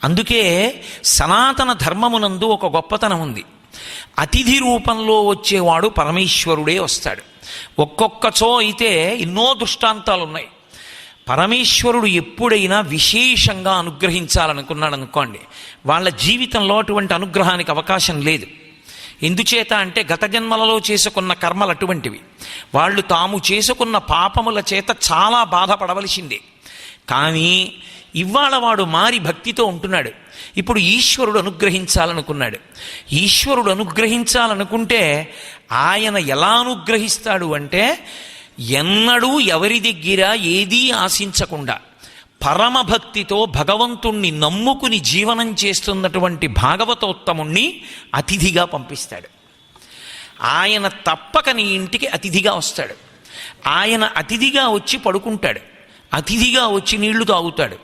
అందుకే సనాతన ధర్మమునందు ఒక గొప్పతనం ఉంది. అతిథి రూపంలో వచ్చేవాడు పరమేశ్వరుడే వస్తాడు. ఒక్కొక్కచో అయితే ఎన్నో దృష్టాంతాలు ఉన్నాయి. పరమేశ్వరుడు ఎప్పుడైనా విశేషంగా అనుగ్రహించాలనుకున్నాడు అనుకోండి, వాళ్ళ జీవితంలో అటువంటి అనుగ్రహానికి అవకాశం లేదు. ఎందుచేత అంటే గత జన్మలలో చేసుకున్న కర్మలు అటువంటివి. వాళ్ళు తాము చేసుకున్న పాపముల చేత చాలా బాధపడవలసిందే. కానీ ఇవాళ వాడు మారి భక్తితో ఉంటున్నాడు. ఇప్పుడు ఈశ్వరుడు అనుగ్రహించాలనుకున్నాడు. ఈశ్వరుడు అనుగ్రహించాలనుకుంటే ఆయన ఎలా అనుగ్రహిస్తాడు అంటే, ఎన్నడూ ఎవరి దగ్గర ఏదీ ఆశించకుండా పరమభక్తితో భగవంతుణ్ణి నమ్ముకుని జీవనం చేస్తున్నటువంటి భాగవతోత్తముణ్ణి అతిథిగా పంపిస్తాడు. ఆయన తప్పక నీ ఇంటికి అతిథిగా వస్తాడు. ఆయన అతిథిగా వచ్చి పడుకుంటాడు, అతిథిగా వచ్చి నీళ్లు తాగుతాడు,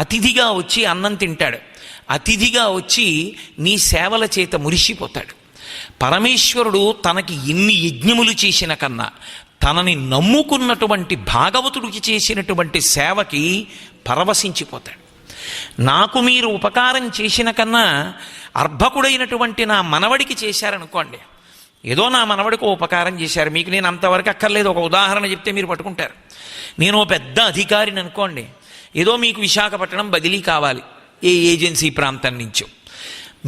అతిథిగా వచ్చి అన్నం తింటాడు, అతిథిగా వచ్చి నీ సేవల చేత మురిసిపోతాడు. పరమేశ్వరుడు తనకి ఎన్ని యజ్ఞములు చేసిన కన్నా తనని నమ్ముకున్నటువంటి భాగవతుడికి చేసినటువంటి సేవకి పరవశించిపోతాడు. నాకు మీరు ఉపకారం చేసిన కన్నా అర్భకుడైనటువంటి నా మనవడికి చేశారనుకోండి, ఏదో నా మనవడికి ఉపకారం చేశారు, మీకు నేను అంతవరకు అక్కర్లేదు, ఒక ఉదాహరణ చెప్తే మీరు పట్టుకుంటారు. నేను పెద్ద అధికారిని అనుకోండి, ఏదో మీకు విశాఖపట్నం బదిలీ కావాలి, ఏ ఏజెన్సీ ప్రాంతం నుంచో,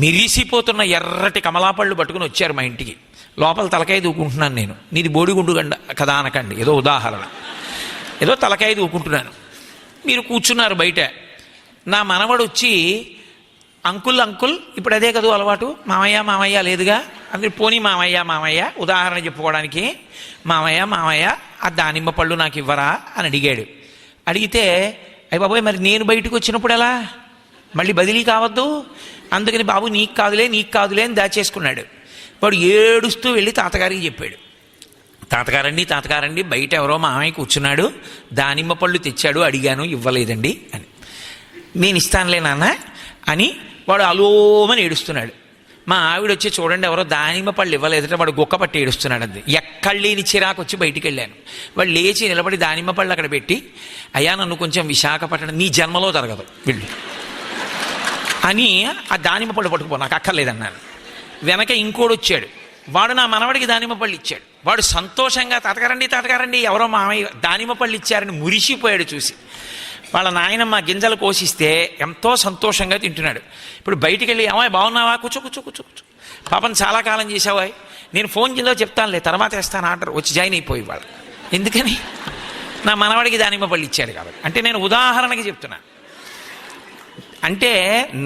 మిరిసిపోతున్న ఎర్రటి కమలాపళ్ళు పట్టుకుని వచ్చారు మా ఇంటికి. లోపల తలకాయ దూకుంటున్నాను నేను, నీది బోడిగుండు కదా అనకండి, ఏదో ఉదాహరణ, ఏదో తలకాయ దూకుంటున్నాను. మీరు కూర్చున్నారు బయట. నా మనవడు వచ్చి అంకుల్ అంకుల్, ఇప్పుడు అదే కదా అలవాటు, మామయ్య మామయ్య లేదుగా, అందుకే పోనీ మామయ్య మామయ్య ఉదాహరణ చెప్పుకోవడానికి, మామయ్య మామయ్య ఆ దానిమ్మ పళ్ళు నాకు ఇవ్వరా అని అడిగాడు. అడిగితే అయ్య బాబోయ్ మరి నేను బయటకు వచ్చినప్పుడు ఎలా, మళ్ళీ బదిలీ కావద్దు, అందుకని బాబు నీకు కాదులే నీకు కాదులే అని దాచేసుకున్నాడు. వాడు ఏడుస్తూ వెళ్ళి తాతగారికి చెప్పాడు, తాతగారండి తాతగారండి బయట ఎవరో మామయ్య కూర్చున్నాడు, దానిమ్మ పళ్ళు తెచ్చాడు, అడిగాను ఇవ్వలేదండి అని. నేను ఇస్తానులే నాన్న అని వాడు అలోమని ఏడుస్తున్నాడు. మా ఆవిడ వచ్చి చూడండి ఎవరో దానిమ్మ పళ్ళు ఇవ్వలేదంటే వాడు గుక్క పట్టి ఏడుస్తున్నాడు. అది ఎక్కడ లేని చిరాకు వచ్చి బయటికి వెళ్ళాను. వాడు లేచి నిలబడి దానిమ్మ పళ్ళు అక్కడ పెట్టి, అయ్యా నన్ను కొంచెం విశాఖపట్నం, నీ జన్మలో జరగదు వెళ్ళు అని ఆ దానిమ్మ పళ్ళు పట్టుకుపో, నాకు అక్కర్లేదన్నాను. వెనక ఇంకోడు వచ్చాడు, వాడు నా మనవడికి దానిమ్మ పళ్ళు ఇచ్చాడు. వాడు సంతోషంగా తాతగారండి తాతగారండి ఎవరో మామయ్య దానిమ్మ పళ్ళు ఇచ్చారని మురిసిపోయాడు చూసి. వాళ్ళ నాయనమ్మ గింజలు కోసిస్తే ఎంతో సంతోషంగా తింటున్నాడు. ఇప్పుడు బయటికి వెళ్ళి అమ్మాయి బాగున్నావా, కూర్చో కూర్చో కూర్చో కూర్చో, పాపం చాలా కాలం చేసావా, నేను ఫోన్ చేలో చెప్తానులే తర్వాత వేస్తాను ఆర్డర్, వచ్చి జాయిన్ అయిపోయి వాళ్ళు. ఎందుకని నా మనవడికి దానిమ్మ పళ్ళు ఇచ్చాడు కాబట్టి. అంటే నేను ఉదాహరణకి చెప్తున్నా. అంటే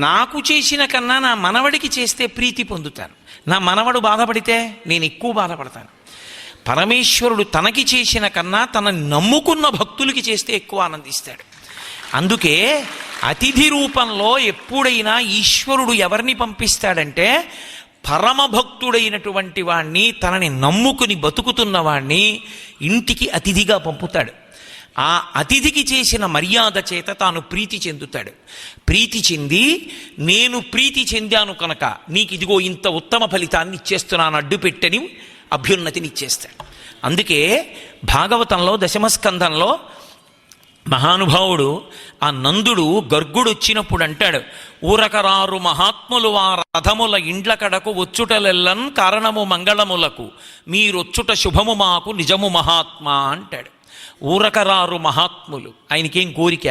నాకు చేసిన కన్నా నా మనవడికి చేస్తే ప్రీతి పొందుతాను. నా మనవడు బాధపడితే నేను ఎక్కువ బాధపడతాను. పరమేశ్వరుడు తనకి చేసిన కన్నా తనని నమ్ముకున్న భక్తులకి చేస్తే ఎక్కువ ఆనందిస్తాడు. అందుకే అతిథి రూపంలో ఎప్పుడైనా ఈశ్వరుడు ఎవరిని పంపిస్తాడంటే పరమభక్తుడైనటువంటి వాణ్ణి, తనని నమ్ముకుని బతుకుతున్న వాణ్ణి ఇంటికి అతిథిగా పంపుతాడు. ఆ అతిథికి చేసిన మర్యాద చేత తాను ప్రీతి చెందుతాడు. ప్రీతి చెంది నేను ప్రీతి చెందాను కనుక నీకు ఇదిగో ఇంత ఉత్తమ ఫలితాన్ని ఇచ్చేస్తున్నాను అడ్డుపెట్టని అభ్యున్నతిని ఇచ్చేస్తాడు. అందుకే భాగవతంలో దశమస్కంధంలో మహానుభావుడు ఆ నందుడు గర్గుడు వచ్చినప్పుడు అంటాడు, ఊరకరారు మహాత్ములు ఆ రథముల ఇండ్ల కడకు వచ్చుటలెల్లన్ కారణము మంగళములకు మీరొచ్చుట శుభము మాకు నిజము మహాత్మా అంటాడు. ఊరకరారు మహాత్ములు, ఆయనకేం కోరిక,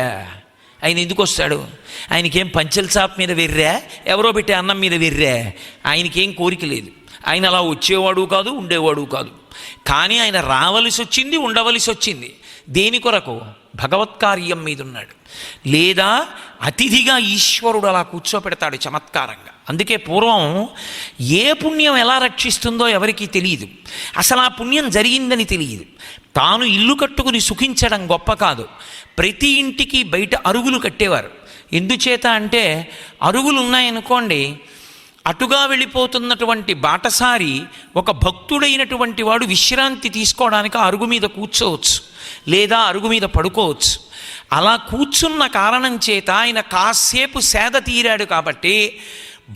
ఆయన ఎందుకు వస్తాడు, ఆయనకేం పంచల్ చాప్ మీద వెర్రా, ఎవరో పెట్టే అన్నం మీద వెర్రా, ఆయనకేం కోరిక లేదు. ఆయన అలా వచ్చేవాడు కాదు, ఉండేవాడు కాదు. కానీ ఆయన రావలసి వచ్చింది, ఉండవలసి వచ్చింది. దేని కొరకు? భగవత్కార్యం మీద ఉన్నాడు. లేదా అతిథిగా ఈశ్వరుడు అలా కూర్చోపెడతాడు చమత్కారంగా. అందుకే పూర్వం ఏ పుణ్యం ఎలా రక్షిస్తుందో ఎవరికీ తెలియదు. అసలు ఆ పుణ్యం జరిగిందని తెలియదు. తాను ఇల్లు కట్టుకుని సుఖించడం గొప్ప కాదు. ప్రతి ఇంటికి బయట అరుగులు కట్టేవారు. ఎందుచేత అంటే అరుగులు ఉన్నాయనుకోండి, అటుగా వెళ్ళిపోతున్నటువంటి బాటసారి ఒక భక్తుడైనటువంటి వాడు విశ్రాంతి తీసుకోవడానికి అరుగు మీద కూర్చోవచ్చు, లేదా అరుగు మీద పడుకోవచ్చు. అలా కూర్చున్న కారణం చేత ఆయన కాసేపు సేద తీరాడు కాబట్టి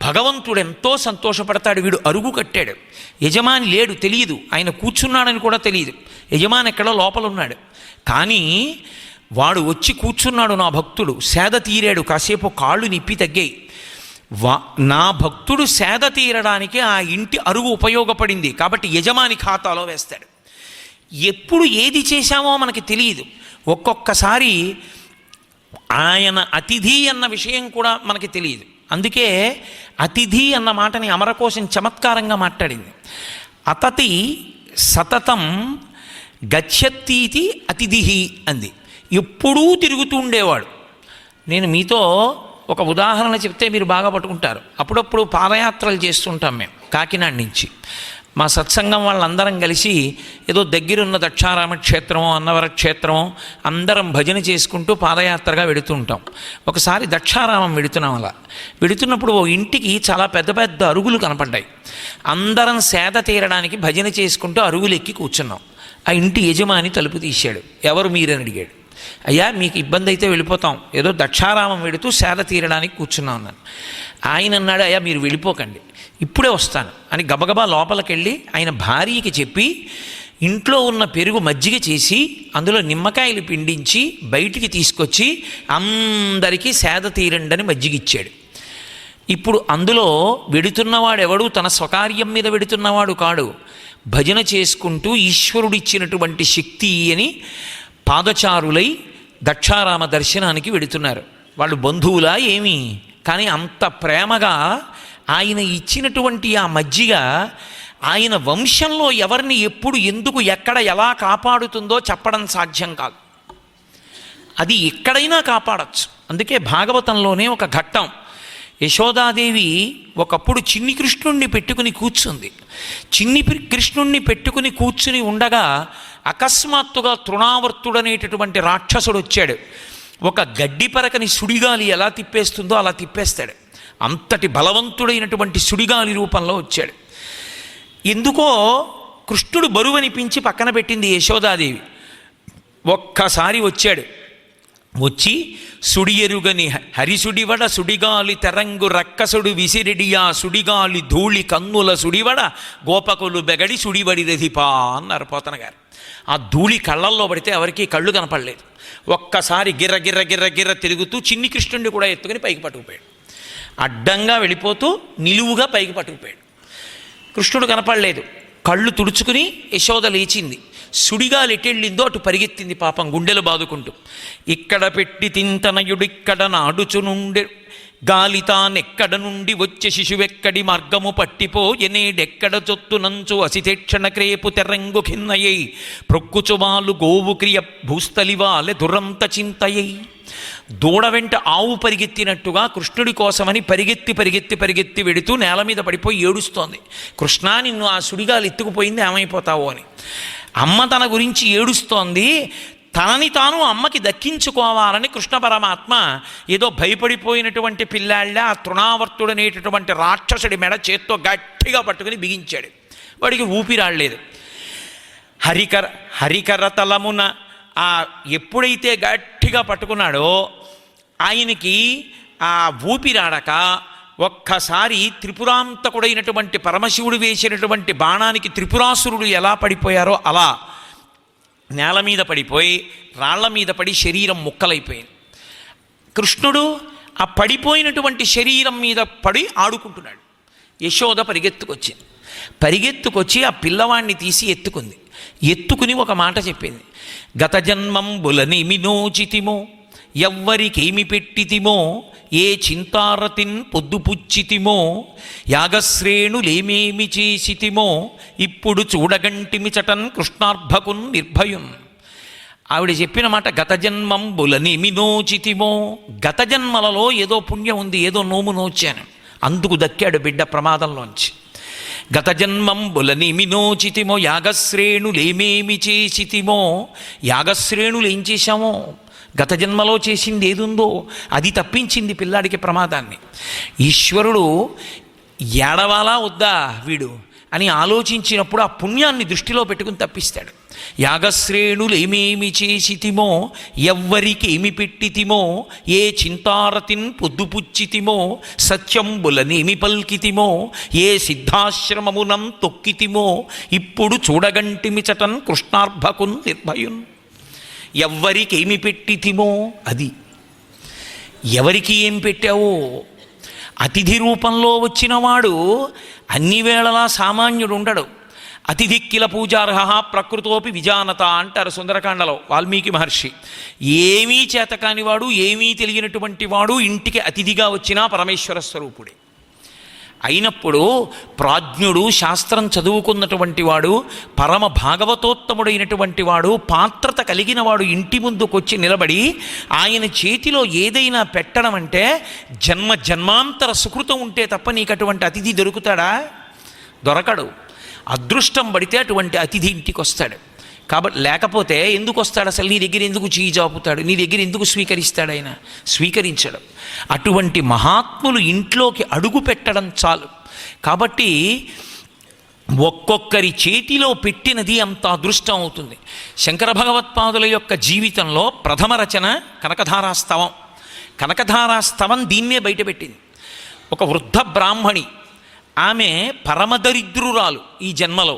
భగవంతుడు ఎంతో సంతోషపడతాడు. వీడు అరుగు కట్టాడు, యజమాని లేడు, తెలియదు, ఆయన కూర్చున్నాడని కూడా తెలియదు, యజమాని ఎక్కడో లోపల ఉన్నాడు. కానీ వాడు వచ్చి కూర్చున్నాడు, నా భక్తుడు సేద తీరాడు, కాసేపు కాళ్ళు నిప్పి తగ్గాయి. నా భక్తుడు సేద తీరడానికి ఆ ఇంటి అరుగు ఉపయోగపడింది కాబట్టి యజమాని ఖాతాలో వేస్తాడు. ఎప్పుడు ఏది చేశామో మనకి తెలియదు. ఒక్కొక్కసారి ఆయన అతిథి అన్న విషయం కూడా మనకి తెలియదు. అందుకే అతిథి అన్న మాటని అమరకోశం చమత్కారంగా మాట్లాడింది. అతతి సతతం గచ్చత్తీతి అతిథి అంది. ఎప్పుడూ తిరుగుతూ ఉండేవాడు. నేను మీతో ఒక ఉదాహరణ చెప్తే మీరు బాగా పట్టుకుంటారు. అప్పుడప్పుడు పాదయాత్రలు చేస్తుంటాం మేము కాకినాడ నుంచి. మా సత్సంగం వాళ్ళందరం కలిసి ఏదో దగ్గరున్న దక్షారామ క్షేత్రమో అన్నవర క్షేత్రమో అందరం భజన చేసుకుంటూ పాదయాత్రగా వెడుతుంటాం. ఒకసారి దక్షారామం వెడుతున్నాం. అలా వెడుతున్నప్పుడు ఓ ఇంటికి చాలా పెద్ద పెద్ద అరుగులు కనపడ్డాయి. అందరం సేద తీరడానికి భజన చేసుకుంటూ అరుగులు ఎక్కి కూర్చున్నాం. ఆ ఇంటి యజమాని తలుపు తీశాడు. ఎవరు మీరని అడిగాడు. అయ్యా మీకు ఇబ్బంది అయితే వెళ్ళిపోతాం, ఏదో దక్షారామం వెడుతూ సేద తీరడానికి కూర్చున్నాం అన్నాను. ఆయన అన్నాడు, అయ్యా మీరు వెళ్ళిపోకండి, ఇప్పుడే వస్తాను అని గబగబా లోపలికి వెళ్ళి ఆయన భార్యకి చెప్పి ఇంట్లో ఉన్న పెరుగు మజ్జిగ చేసి అందులో నిమ్మకాయలు పిండించి బయటికి తీసుకొచ్చి అందరికీ సేద తీరండని మజ్జిగ ఇచ్చాడు. ఇప్పుడు అందులో వెడుతున్నవాడు ఎవడు తన స్వకార్యం మీద వెడుతున్నవాడు కాడు, భజన చేసుకుంటూ ఈశ్వరుడిచ్చినటువంటి శక్తి అని పాదచారులై దక్షారామ దర్శనానికి వెడుతున్నారు. వాళ్ళు బంధువులా ఏమీ, కానీ అంత ప్రేమగా ఆయన ఇచ్చినటువంటి ఆ మజ్జిగ ఆయన వంశంలో ఎవరిని ఎప్పుడు ఎందుకు ఎక్కడ ఎలా కాపాడుతుందో చెప్పడం సాధ్యం కాదు. అది ఎక్కడైనా కాపాడచ్చు. అందుకే భాగవతంలోనే ఒక ఘట్టం, యశోదాదేవి ఒకప్పుడు చిన్ని కృష్ణుణ్ణి పెట్టుకుని కూర్చుంది. చిన్ని కృష్ణుణ్ణి పెట్టుకుని కూర్చుని ఉండగా అకస్మాత్తుగా తృణావర్తుడనేటటువంటి రాక్షసుడు వచ్చాడు. ఒక గడ్డి పరకని సుడిగాలి ఎలా తిప్పేస్తుందో అలా తిప్పేస్తాడు. అంతటి బలవంతుడైనటువంటి సుడిగాలి రూపంలో వచ్చాడు. ఎందుకో కృష్ణుడు బరువనిపించి పక్కన పెట్టింది యశోదాదేవి. ఒక్కసారి వచ్చాడు. వచ్చి సుడియరుగని హరిసుడివడ సుడిగాలి తెరంగు రక్కసుడు విసిరిడియా సుడిగాలి ధూళి కన్నుల సుడివడ గోపకులు బెగడి సుడివడి రధిపా అన్నారు పోతన గారు. ఆ ధూళి కళ్ళల్లో పడితే ఎవరికి కళ్ళు కనపడలేదు. ఒక్కసారి గిర్ర గిర్ర గిర్ర గిర్ర తిరుగుతూ చిన్ని కృష్ణుడిని కూడా ఎత్తుకుని పైకి పట్టుకుపోయాడు. అడ్డంగా వెళ్ళిపోతూ నిలువుగా పైకి పట్టుకుపోయాడు. కృష్ణుడు కనపడలేదు. కళ్ళు తుడుచుకుని యశోద లేచింది. సుడిగాలి ఎటెళ్ళిందో అటు పరిగెత్తింది పాపం గుండెలు బాదుకుంటూ. ఇక్కడ పెట్టి తింతనయుడిక్కడ నాడుచునుండె గాలి తానెక్కడ నుండి వచ్చే శిశువెక్కడి మార్గము పట్టిపో ఎనేడెక్కడ చొత్తునంచు అసితేక్షణ క్రేపు తెరంగు ఖిన్నయ్యై ప్రొక్కుచువాలు గోవు క్రియ భూస్థలివాలె దురంత చింతయ్యై. దూడ వెంట ఆవు పరిగెత్తినట్టుగా కృష్ణుడి కోసమని పరిగెత్తి పరిగెత్తి పరిగెత్తి వెడుతూ నేల మీద పడిపోయి ఏడుస్తోంది. కృష్ణా నిన్ను ఆ సుడిగాలు ఎత్తుకుపోయింది, ఏమైపోతావో అని. అమ్మ తన గురించి ఏడుస్తోంది. తనని తాను అమ్మకి దక్కించుకోవాలని కృష్ణ పరమాత్మ ఏదో భయపడిపోయినటువంటి పిల్లాళ్ళ ఆ తృణావర్తుడనేటటువంటి రాక్షసుడి మెడ చేత్తో గట్టిగా పట్టుకుని బిగించాడు. వాడికి ఊపిరాడలేదు. హరికర తలమున ఆ ఎప్పుడైతే గట్టిగా పట్టుకున్నాడో ఆయనకి ఆ ఊపిరాడక ఒక్కసారి త్రిపురాంతకుడైనటువంటి పరమశివుడు వేసినటువంటి బాణానికి త్రిపురాసురుడు ఎలా పడిపోయారో అలా నేల మీద పడిపోయి రాళ్ల మీద పడి శరీరం ముక్కలైపోయింది. కృష్ణుడు ఆ పడిపోయినటువంటి శరీరం మీద పడి ఆడుకుంటున్నాడు. యశోద పరిగెత్తుకొచ్చి ఆ పిల్లవాడిని తీసి ఎత్తుకుంది. ఎత్తుకుని ఒక మాట చెప్పింది. గత జన్మంబులని మినోచితిమో ఎవ్వరికేమి పెట్టితిమో ఏ చింతారతిన్ పొద్దుపుచ్చితిమో యాగశ్రేణులేమేమి చేసితిమో ఇప్పుడు చూడగంటిమి చటన్ కృష్ణార్భకున్ నిర్భయున్. ఆవిడ చెప్పిన మాట గత జన్మంబులని మినోచితిమో. గత జన్మలలో ఏదో పుణ్యం ఉంది, ఏదో నోము నోచాను, అందుకు దక్కాడు బిడ్డ ప్రమాదంలోంచి. గత జన్మంబులని మినోచితిమో యాగశ్రేణులేమేమి చేసితిమో. యాగశ్రేణులు ఏం చేశామో, గత జన్మలో చేసింది ఏదుందో అది తప్పించింది పిల్లాడికి ప్రమాదాన్ని. ఈశ్వరుడు ఏడవాలా వద్దా వీడు అని ఆలోచించినప్పుడు ఆ పుణ్యాన్ని దృష్టిలో పెట్టుకుని తప్పిస్తాడు. యాగశ్రేణులేమేమి చేసితిమో ఎవ్వరికి ఏమి పెట్టితిమో ఏ చింతారతిన్ పొద్దుపుచ్చితిమో సత్యంబులనేమి పల్కితిమో ఏ సిద్ధాశ్రమమునం తొక్కితిమో ఇప్పుడు చూడగంటిమి చటన్ కృష్ణార్భకున్ నిర్భయున్. ఎవ్వరికేమి పెట్టితిమో అది. ఎవరికి ఏం పెట్టావో. అతిథి రూపంలో వచ్చినవాడు అన్ని వేళలా సామాన్యుడు ఉండడు. అతిథి కిల పూజార్హ ప్రకృతోపి విజానత అంటారు సుందరకాండలో వాల్మీకి మహర్షి. ఏమీ చేతకానివాడు, ఏమీ తెలియనటువంటి వాడు ఇంటికి అతిథిగా వచ్చినా పరమేశ్వర స్వరూపుడే. అయినప్పుడు ప్రాజ్ఞుడు, శాస్త్రం చదువుకున్నటువంటి వాడు, పరమ భాగవతోత్తముడైనటువంటి వాడు, పాత్రత కలిగిన వాడు ఇంటి ముందుకొచ్చి నిలబడి ఆయన చేతిలో ఏదైనా పెట్టడం అంటే జన్మ జన్మాంతర సుకృతం ఉంటే తప్ప నీకు అటువంటి అతిథి దొరుకుతాడా? దొరకడు. అదృష్టం పడితే అటువంటి అతిథి ఇంటికి వస్తాడు. కాబట్టి లేకపోతే ఎందుకు వస్తాడు? అసలు నీ దగ్గర ఎందుకు చేయి జాపుతాడు? నీ దగ్గర ఎందుకు స్వీకరిస్తాడు? ఆయన స్వీకరించడం. అటువంటి మహాత్ములు ఇంట్లోకి అడుగు పెట్టడం చాలు. కాబట్టి ఒక్కొక్కరి చేతిలో పెట్టినది అంత అదృష్టం అవుతుంది. శంకర భగవత్పాదుల యొక్క జీవితంలో ప్రథమ రచన కనకధారాస్తవం. కనకధారాస్తవం దీన్నే బయటపెట్టింది. ఒక వృద్ధ బ్రాహ్మణి, ఆమె పరమదరిద్రురాలు ఈ జన్మలో.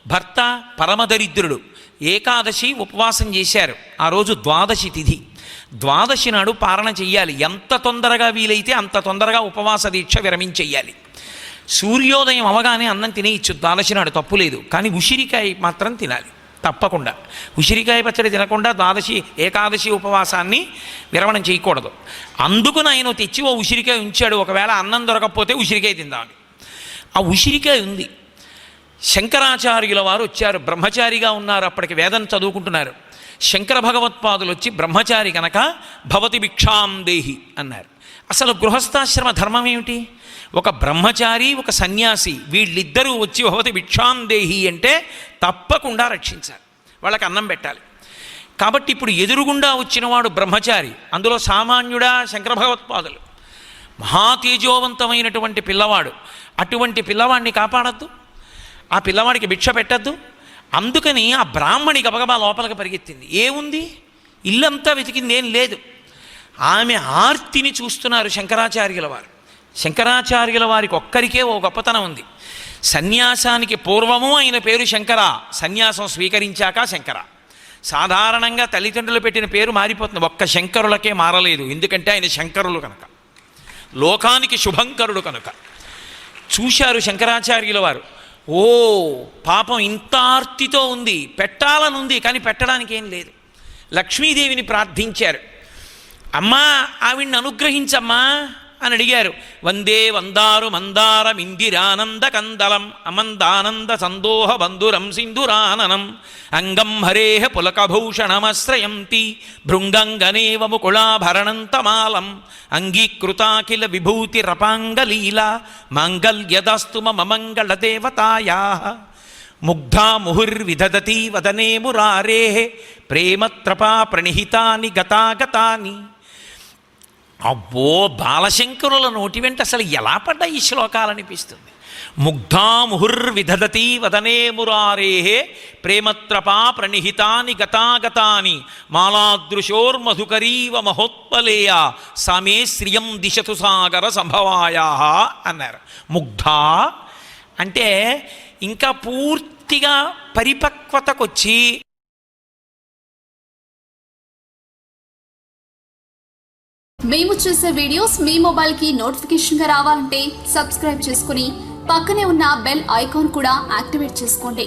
భర్త పరమదరిద్రుడు. ఏకాదశి ఉపవాసం చేశారు. ఆ రోజు ద్వాదశి తిథి. ద్వాదశి నాడు పారణ చెయ్యాలి. ఎంత తొందరగా వీలైతే అంత తొందరగా ఉపవాస దీక్ష విరమించెయ్యాలి. సూర్యోదయం అవగానే అన్నం తినేయచ్చు ద్వాదశి నాడు, తప్పులేదు. కానీ ఉసిరికాయ మాత్రం తినాలి తప్పకుండా. ఉసిరికాయ పచ్చడి తినకుండా ద్వాదశి ఏకాదశి ఉపవాసాన్ని విరమణం చేయకూడదు. అందుకుని ఆయన తెచ్చి ఓ ఉసిరికాయ ఉంచాడు. ఒకవేళ అన్నం దొరకకపోతే ఉసిరికాయ తిందామని. ఆ ఉసిరికాయ ఉంది. శంకరాచార్యుల వారు వచ్చారు. బ్రహ్మచారిగా ఉన్నారు, అప్పటికి వేదం చదువుకుంటున్నారు. శంకర భగవత్పాదులు వచ్చి బ్రహ్మచారి కనుక భవతి భిక్షాం దేహి అన్నారు. అసలు గృహస్థాశ్రమ ధర్మం ఏమిటి? ఒక బ్రహ్మచారి, ఒక సన్యాసి, వీళ్ళిద్దరూ వచ్చి భవతి భిక్షాం దేహి అంటే తప్పకుండా రక్షించాలి, వాళ్ళకి అన్నం పెట్టాలి. కాబట్టి ఇప్పుడు ఎదురుగుండా వచ్చినవాడు బ్రహ్మచారి, అందులో సామాన్యుడా శంకర భగవత్పాదులు, మహాతేజోవంతమైనటువంటి పిల్లవాడు. అటువంటి పిల్లవాడిని కాపాడద్దు, ఆ పిల్లవాడికి భిక్ష పెట్టద్దు. అందుకని ఆ బ్రాహ్మణి గబగబా లోపలికి పరిగెత్తింది. ఏముంది? ఇల్లంతా వెతికింది, ఏం లేదు. ఆమె ఆర్తిని చూస్తున్నారు శంకరాచార్యుల వారు. శంకరాచార్యుల వారికి ఒక్కరికే ఓ గొప్పతనం ఉంది. సన్యాసానికి పూర్వము ఆయన పేరు శంకర, సన్యాసం స్వీకరించాక శంకర. సాధారణంగా తల్లిదండ్రులు పెట్టిన పేరు మారిపోతుంది, ఒక్క శంకరులకే మారలేదు. ఎందుకంటే ఆయన శంకరులు కనుక, లోకానికి శుభంకరుడు కనుక. చూశారు శంకరాచార్యుల వారు. ఓ పాపం ఇంత ఆర్తితో ఉంది, పెట్టాలనుంది కానీ పెట్టడానికి ఏం లేదు. లక్ష్మీదేవిని ప్రార్థించారు. అమ్మా ఆవిడ్ని అనుగ్రహించమ్మా అని అడిగారు. వందే వందారు మందారం ఇందిరానంద కందలం అమందానంద సందోహ బంధురం సింధురాననం అంగం హరేహ పులకభూషణమశ్రయంతి భృంగంగనేవ ముకుళాభరణంతమాలం అంగీకృతాఖిల విభూతి రపాంగలీలా మాంగల్యదాస్తు మమ మంగళదేవతాయా ముగ్ధా ముహుర్విదదతి వదనే మురారే ప్రేమత్రపా ప్రణిహితాని గతాగతాని. అబ్బో, బాలశంకరుల నోటి వెంట అసలు ఎలా పడ్డా ఈ శ్లోకాలనిపిస్తుంది. ముగ్ధా ముహుర్విదదతి వదనే మురారే ప్రేమత్రపా ప్రణిహితాని గతాగతాని మాలాదృశోర్మధుకరీవ మహోత్పలేయ సామే శ్రియం దిశతు సాగర సంభవాయా అన్నారు. ముగ్ధా అంటే ఇంకా పూర్తిగా పరిపక్వతకొచ్చి మేము చేసే వీడియోస్ మీ మొబైల్కి నోటిఫికేషన్గా రావాలంటే సబ్స్క్రైబ్ చేసుకుని పక్కనే ఉన్న బెల్ ఐకాన్ కూడా యాక్టివేట్ చేసుకోండి.